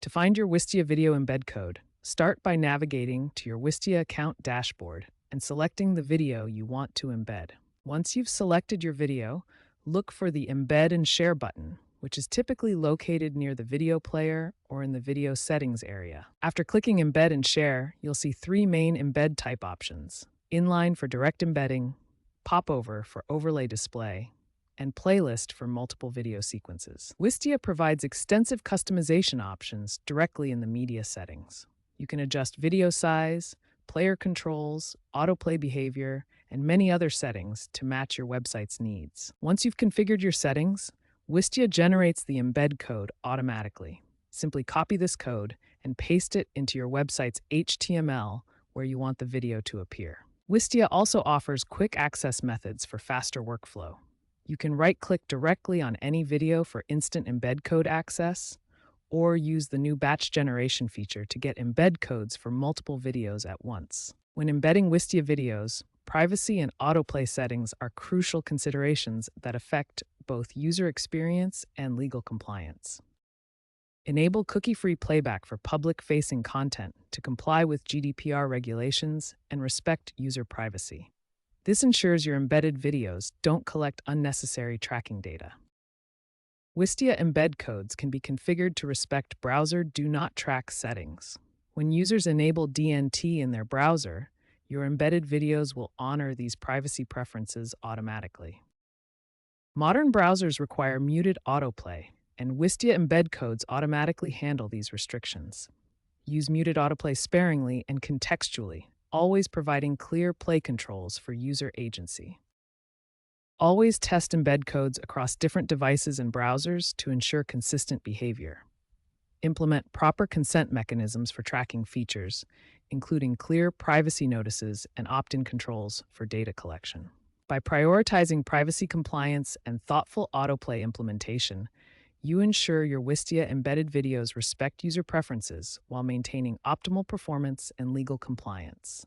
To find your Wistia video embed code, start by navigating to your Wistia account dashboard and selecting the video you want to embed. Once you've selected your video, look for the Embed and Share button, which is typically located near the video player or in the video settings area. After clicking Embed and Share, you'll see three main embed type options: inline for direct embedding, popover for overlay display, and playlist for multiple video sequences. Wistia provides extensive customization options directly in the media settings. You can adjust video size, player controls, autoplay behavior, and many other settings to match your website's needs. Once you've configured your settings, Wistia generates the embed code automatically. Simply copy this code and paste it into your website's HTML where you want the video to appear. Wistia also offers quick access methods for faster workflow. You can right-click directly on any video for instant embed code access, or use the new batch generation feature to get embed codes for multiple videos at once. When embedding Wistia videos, privacy and autoplay settings are crucial considerations that affect both user experience and legal compliance. Enable cookie-free playback for public-facing content to comply with GDPR regulations and respect user privacy. This ensures your embedded videos don't collect unnecessary tracking data. Wistia embed codes can be configured to respect browser do not track settings. When users enable DNT in their browser, your embedded videos will honor these privacy preferences automatically. Modern browsers require muted autoplay, and Wistia embed codes automatically handle these restrictions. Use muted autoplay sparingly and contextually, always providing clear play controls for user agency. Always test embed codes across different devices and browsers to ensure consistent behavior. Implement proper consent mechanisms for tracking features, including clear privacy notices and opt-in controls for data collection. By prioritizing privacy compliance and thoughtful autoplay implementation, you ensure your Wistia embedded videos respect user preferences while maintaining optimal performance and legal compliance.